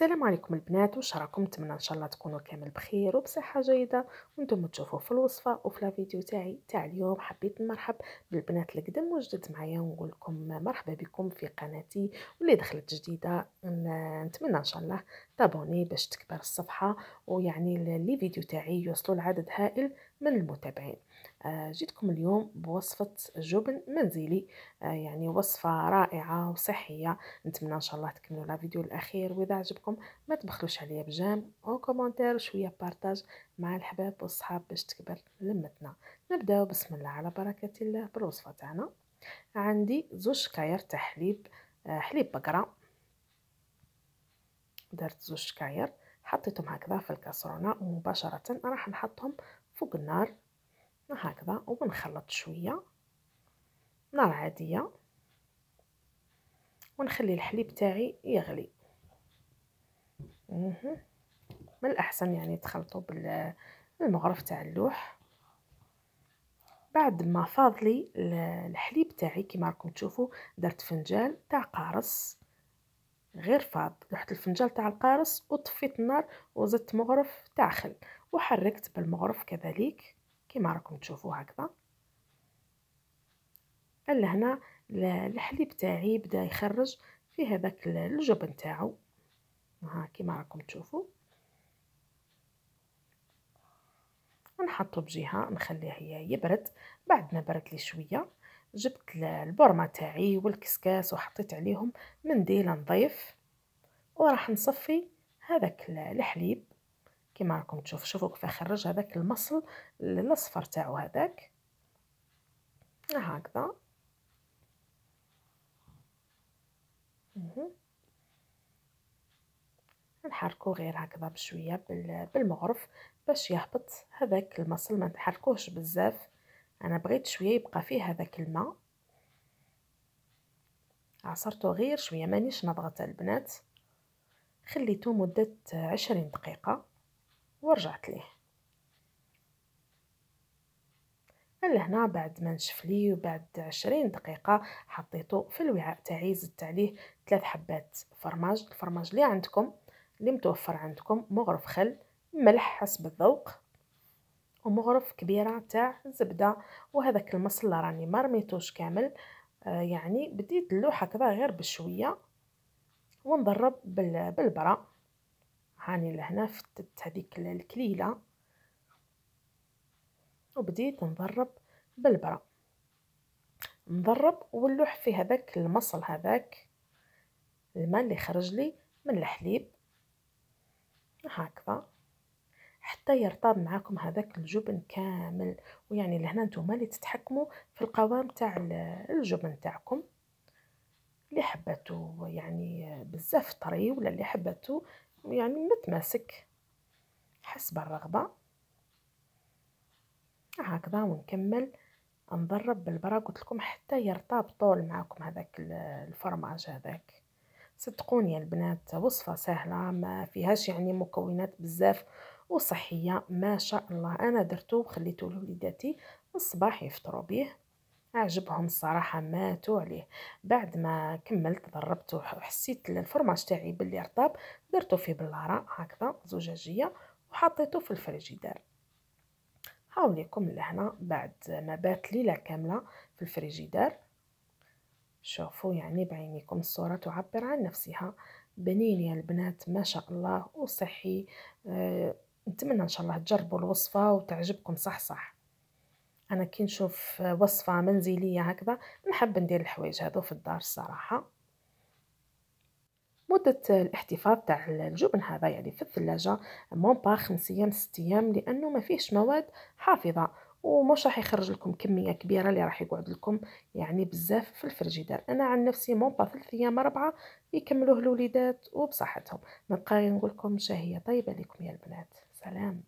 السلام عليكم البنات، واش راكم؟ نتمنى ان شاء الله تكونوا كامل بخير وبصحه جيده. وانتم تشوفوا في الوصفه وفي الفيديو تاع اليوم. حبيت نرحب بالبنات القدم وجدد معايا ونقول لكم مرحبا بكم في قناتي، واللي دخلت جديده نتمنى ان شاء الله تابوني باش تكبر الصفحه، ويعني لي فيديو تاعي يوصلوا لعدد هائل من المتابعين. جيتكم اليوم بوصفه جبن منزلي، يعني وصفه رائعه وصحيه. نتمنى ان شاء الله تكملوا لا فيديو الاخير، واذا عجبكم ما تبخلوش عليا بجيم او كومنتير شويه بارطاج مع الحباب والصحاب باش تكبر لمتنا. نبداو بسم الله على بركه الله بالوصفه تاعنا. عندي زوج كاير تاع حليب، حليب بقره. درت زوج كاير، حطيتهم هكذا في الكاسرونه ومباشره راح نحطهم فوق النار هكذا ونخلط شويه نار عاديه، ونخلي الحليب تاعي يغلي. من الأحسن يعني تخلطوا بالمغرف تاع اللوح. بعد ما فاض لي الحليب تاعي كما راكم تشوفوا، درت فنجال تاع قارص غير فاض، رحت الفنجال تاع القارص وطفيت النار وزدت مغرف تاع خل وحركت بالمغرف كذلك كما راكم تشوفوا هكذا. لهنا الحليب تاعي بدا يخرج في هذاك الجبن تاعو، ها كما راكم تشوفوا. نحطه بجهه نخليه يبرد. بعد ما برد لي شويه جبت البرمه تاعي والكسكاس وحطيت عليهم منديل نظيف، وراح نصفي هذاك الحليب كما راكم تشوفوا. شوفوا كيف خرج هذاك المصل الاصفر تاعو هذاك هكذا. نحركو غير هكذا بشويه بالمغرف باش يهبط هذاك المصل، ما نحركوش بزاف. انا بغيت شويه يبقى فيه هذاك الماء، عصرته غير شويه مانيش نضغط البنات. خليته مدة 20 دقيقة ورجعت ليه. لهنا بعد ما نشف لي وبعد 20 دقيقة حطيته في الوعاء تاعي، زدت عليه 3 حبات فرماج، الفرماج اللي عندكم اللي متوفر عندكم، مغرف خل، ملح حسب الذوق، ومغرف كبيرة تاع زبدة. وهذاك المصل اللي راني ما رميتوش كامل، يعني بديت اللوحة كذا غير بشوية ونضرب بالبرا. هاني لهنا فتت هذيك الكليلة وبديت نضرب بالبرا، نضرب ونلوح في هذاك المصل، هذاك الماء اللي خرج لي من الحليب هكذا حتى يرطب معاكم هذاك الجبن كامل. ويعني لهنا نتوما اللي تتحكموا في القوام تاع الجبن تاعكم، اللي حباتو يعني بزاف طري ولا اللي حباتو يعني متماسك حسب الرغبه هكذا. ونكمل نضرب بالبرا قلت لكم حتى يرطب طول معاكم هذاك الفرماج هذاك. صدقوني يا البنات وصفه سهله ما فيهاش يعني مكونات بزاف وصحيه ما شاء الله. انا درته وخليته لوليداتي الصباح يفطروا به، عجبهم الصراحه ماتوا عليه. بعد ما كملت ضربته وحسيت الفرماج تاعي باللي رطب، درته في بلاره هكذا زجاجيه وحطيته في الفريجيدير. هاوليكم لهنا بعد ما بات ليلة كاملة في الفريجيدير. شوفوا يعني بعينيكم الصورة تعبر عن نفسها. بنين يا البنات ما شاء الله وصحي. نتمنى ان شاء الله تجربوا الوصفة وتعجبكم صح. انا كي نشوف وصفة منزلية هكذا نحب ندير الحوايج هذو في الدار الصراحة. مدة الاحتفاظ تاع الجبن هذا يعني في الثلاجة مون با 5 ايام 6 ايام، لانه ما فيهش مواد حافظة ومش راح يخرج لكم كمية كبيرة اللي راح يقعد لكم يعني بزاف في الفريجيدار. انا عن نفسي مون با 3 ايام 4 يكملوه الوليدات وبصحتهم. نبقى نقول لكم شهية طيبة لكم يا البنات. سلام.